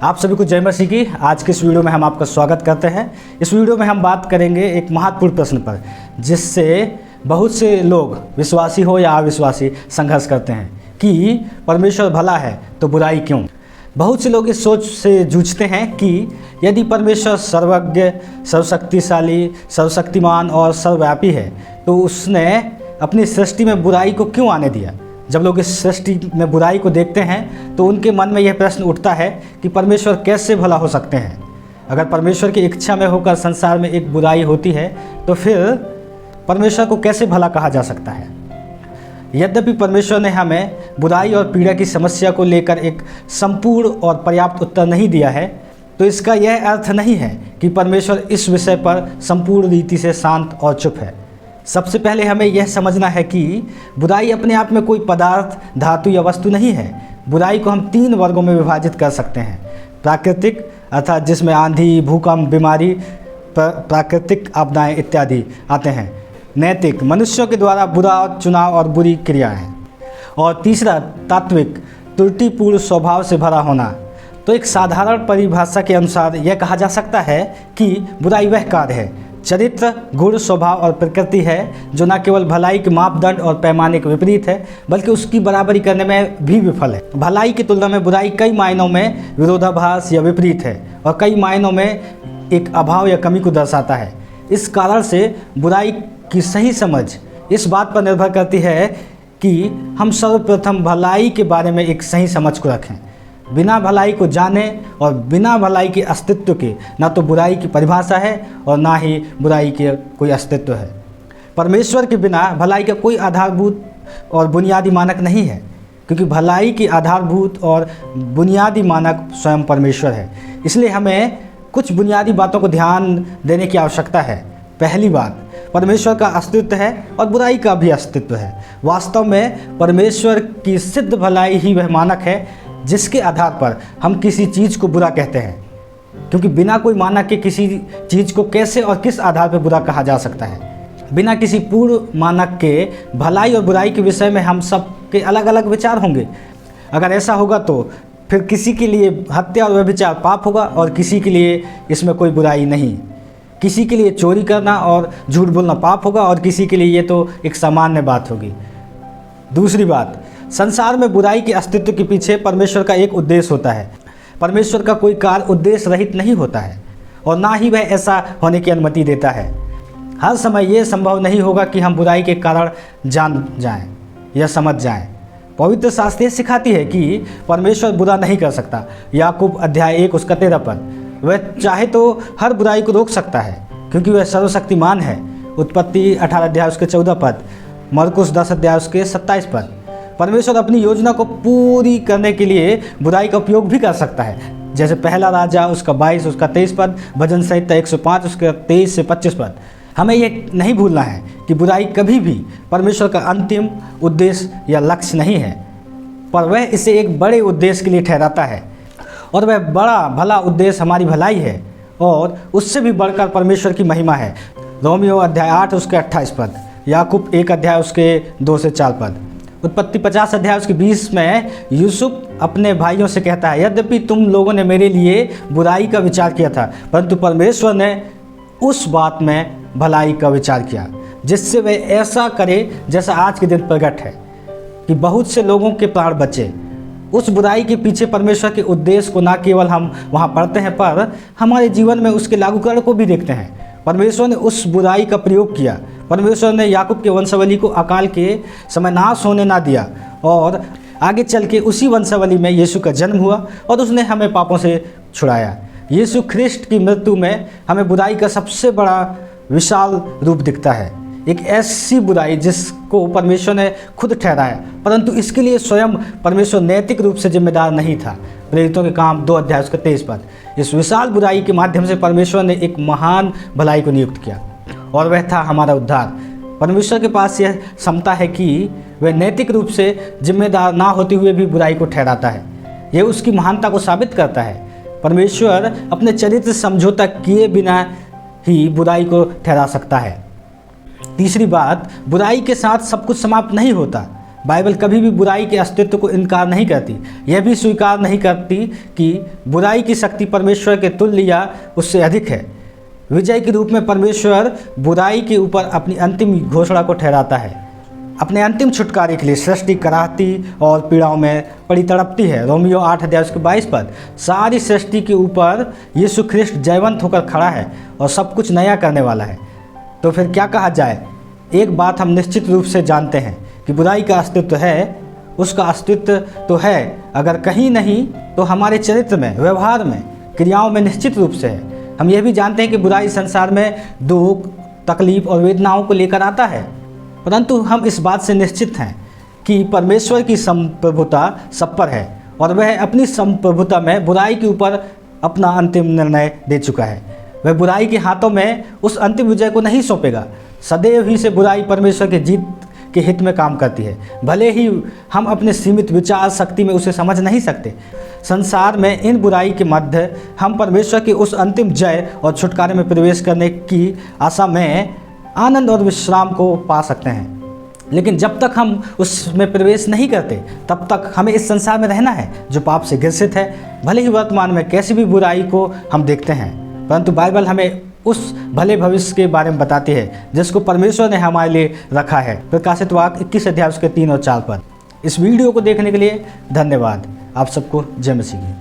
आप सभी को जय मसीह की। आज के इस वीडियो में हम आपका स्वागत करते हैं। इस वीडियो में हम बात करेंगे एक महत्वपूर्ण प्रश्न पर, जिससे बहुत से लोग, विश्वासी हो या अविश्वासी, संघर्ष करते हैं कि परमेश्वर भला है तो बुराई क्यों। बहुत से लोग इस सोच से जूझते हैं कि यदि परमेश्वर सर्वज्ञ, सर्वशक्तिशाली, सर्वशक्तिमान और सर्वव्यापी है तो उसने अपनी सृष्टि में बुराई को क्यों आने दिया। जब लोग इस सृष्टि में बुराई को देखते हैं तो उनके मन में यह प्रश्न उठता है कि परमेश्वर कैसे भला हो सकते हैं। अगर परमेश्वर की इच्छा में होकर संसार में एक बुराई होती है तो फिर परमेश्वर को कैसे भला कहा जा सकता है। यद्यपि परमेश्वर ने हमें बुराई और पीड़ा की समस्या को लेकर एक संपूर्ण और पर्याप्त उत्तर नहीं दिया है, तो इसका यह अर्थ नहीं है कि परमेश्वर इस विषय पर संपूर्ण रीति से शांत और चुप है। सबसे पहले हमें यह समझना है कि बुराई अपने आप में कोई पदार्थ, धातु या वस्तु नहीं है। बुराई को हम 3 वर्गों में विभाजित कर सकते हैं। प्राकृतिक, अर्थात जिसमें आंधी, भूकंप, बीमारी, प्राकृतिक आपदाएं इत्यादि आते हैं। नैतिक, मनुष्यों के द्वारा बुरा चुनाव और बुरी क्रियाएं। और तीसरा, तात्विक, त्रुटिपूर्ण स्वभाव से भरा होना। तो एक साधारण परिभाषा के अनुसार यह कहा जा सकता है कि बुराई वह कार्य है, चरित्र, गुण, स्वभाव और प्रकृति है जो न केवल भलाई के मापदंड और पैमाने के विपरीत है, बल्कि उसकी बराबरी करने में भी विफल है। भलाई की तुलना में बुराई कई मायनों में विरोधाभास या विपरीत है और कई मायनों में एक अभाव या कमी को दर्शाता है। इस कारण से बुराई की सही समझ इस बात पर निर्भर करती है कि हम सर्वप्रथम भलाई के बारे में एक सही समझ को रखें। बिना भलाई को जाने और बिना भलाई के अस्तित्व के ना तो बुराई की परिभाषा है और ना ही बुराई के कोई अस्तित्व है। परमेश्वर के बिना भलाई का कोई आधारभूत और बुनियादी मानक नहीं है, क्योंकि भलाई की आधारभूत और बुनियादी मानक स्वयं परमेश्वर है। इसलिए हमें कुछ बुनियादी बातों को ध्यान देने की आवश्यकता है। पहली बात, परमेश्वर का अस्तित्व है और बुराई का भी अस्तित्व है। वास्तव में परमेश्वर की सिद्ध भलाई ही वह मानक है जिसके आधार पर हम किसी चीज़ को बुरा कहते हैं, क्योंकि बिना कोई मानक के किसी चीज़ को कैसे और किस आधार पर बुरा कहा जा सकता है। बिना किसी पूर्ण मानक के भलाई और बुराई के विषय में हम सब के अलग अलग विचार होंगे। अगर ऐसा होगा तो फिर किसी के लिए हत्या और व्यभिचार पाप होगा और किसी के लिए इसमें कोई बुराई नहीं। किसी के लिए चोरी करना और झूठ बोलना पाप होगा और किसी के लिए ये तो एक सामान्य बात होगी। दूसरी बात, संसार में बुराई के अस्तित्व के पीछे परमेश्वर का एक उद्देश्य होता है। परमेश्वर का कोई कार्य उद्देश्य रहित नहीं होता है और ना ही वह ऐसा होने की अनुमति देता है। हर समय यह संभव नहीं होगा कि हम बुराई के कारण जान जाएं या समझ जाएं। पवित्र शास्त्र यह सिखाती है कि परमेश्वर बुरा नहीं कर सकता। याकूब अध्याय 1 उसका 13 पद, वह चाहे तो हर बुराई को रोक सकता है क्योंकि वह सर्वशक्तिमान है। उत्पत्ति 18 अध्याय उसके 14 पद, मरकुस 10 अध्याय उसके 27 पद। परमेश्वर अपनी योजना को पूरी करने के लिए बुराई का उपयोग भी कर सकता है, जैसे पहला राजा उसका 22 उसका 23 पद, भजन संहिता 105 उसके 23 से 25 पद। हमें ये नहीं भूलना है कि बुराई कभी भी परमेश्वर का अंतिम उद्देश्य या लक्ष्य नहीं है, पर वह इसे एक बड़े उद्देश्य के लिए ठहराता है और वह बड़ा भला उद्देश्य हमारी भलाई है और उससे भी बढ़कर परमेश्वर की महिमा है। रोमियो अध्याय 8 उसके 28 पद, याकूब 1 अध्याय उसके 2 से 4 पद। उत्पत्ति 50 अध्याय उसके 20 में यूसुफ अपने भाइयों से कहता है, यद्यपि तुम लोगों ने मेरे लिए बुराई का विचार किया था, परंतु परमेश्वर ने उस बात में भलाई का विचार किया जिससे वह ऐसा करे जैसा आज के दिन प्रकट है कि बहुत से लोगों के प्राण बचे। उस बुराई के पीछे परमेश्वर के उद्देश्य को न केवल हम वहाँ पढ़ते हैं, पर हमारे जीवन में उसके लागूकरण को भी देखते हैं। परमेश्वर ने उस बुराई का प्रयोग किया। परमेश्वर ने याकूब के वंशावली को अकाल के समय नाश होने ना दिया और आगे चल के उसी वंशावली में यीशु का जन्म हुआ और उसने हमें पापों से छुड़ाया। यीशु ख्रिस्ट की मृत्यु में हमें बुराई का सबसे बड़ा विशाल रूप दिखता है, एक ऐसी बुराई जिसको परमेश्वर ने खुद ठहराया, परंतु इसके लिए स्वयं परमेश्वर नैतिक रूप से जिम्मेदार नहीं था। प्रेरितों के काम 2 अध्याय उसका 23 पद। इस विशाल बुराई के माध्यम से परमेश्वर ने एक महान भलाई को नियुक्त किया और वह था हमारा उद्धार। परमेश्वर के पास यह क्षमता है कि वह नैतिक रूप से जिम्मेदार ना होते हुए भी बुराई को ठहराता है। यह उसकी महानता को साबित करता है। परमेश्वर अपने चरित्र समझौता किए बिना ही बुराई को ठहरा सकता है। तीसरी बात, बुराई के साथ सब कुछ समाप्त नहीं होता। बाइबल कभी भी बुराई के अस्तित्व को इनकार नहीं करती। यह भी स्वीकार नहीं करती कि बुराई की शक्ति परमेश्वर के तुल्य या उससे अधिक है। विजय के रूप में परमेश्वर बुराई के ऊपर अपनी अंतिम घोषणा को ठहराता है। अपने अंतिम छुटकारे के लिए सृष्टि कराहती और पीड़ाओं में पड़ी तड़पती है। रोमियो 8:22 पद। सारी सृष्टि के ऊपर यीशु ख्रिस्ट जयवंत होकर खड़ा है और सब कुछ नया करने वाला है। तो फिर क्या कहा जाए? एक बात हम निश्चित रूप से जानते हैं कि बुराई का अस्तित्व है, उसका अस्तित्व तो है, अगर कहीं नहीं तो हमारे चरित्र में, व्यवहार में, क्रियाओं में निश्चित रूप से है। हम यह भी जानते हैं कि बुराई संसार में दुख, तकलीफ और वेदनाओं को लेकर आता है, परंतु हम इस बात से निश्चित हैं कि परमेश्वर की संप्रभुता सब पर है और वह अपनी संप्रभुता में बुराई के ऊपर अपना अंतिम निर्णय दे चुका है। वह बुराई के हाथों में उस अंतिम विजय को नहीं सौंपेगा। सदैव ही से बुराई परमेश्वर के जीत के हित में काम करती है, भले ही हम अपने सीमित विचार शक्ति में उसे समझ नहीं सकते। संसार में इन बुराई के मध्य हम परमेश्वर के उस अंतिम जय और छुटकारे में प्रवेश करने की आशा में आनंद और विश्राम को पा सकते हैं। लेकिन जब तक हम उसमें प्रवेश नहीं करते तब तक हमें इस संसार में रहना है जो पाप से ग्रसित है। भले ही वर्तमान में कैसी भी बुराई को हम देखते हैं, परंतु बाइबल हमें उस भले भविष्य के बारे में बताती है जिसको परमेश्वर ने हमारे लिए रखा है। प्रकाशित वाक्य 21 अध्याय उसके 3 और 4 पद। इस वीडियो को देखने के लिए धन्यवाद। आप सबको जय मसीह की।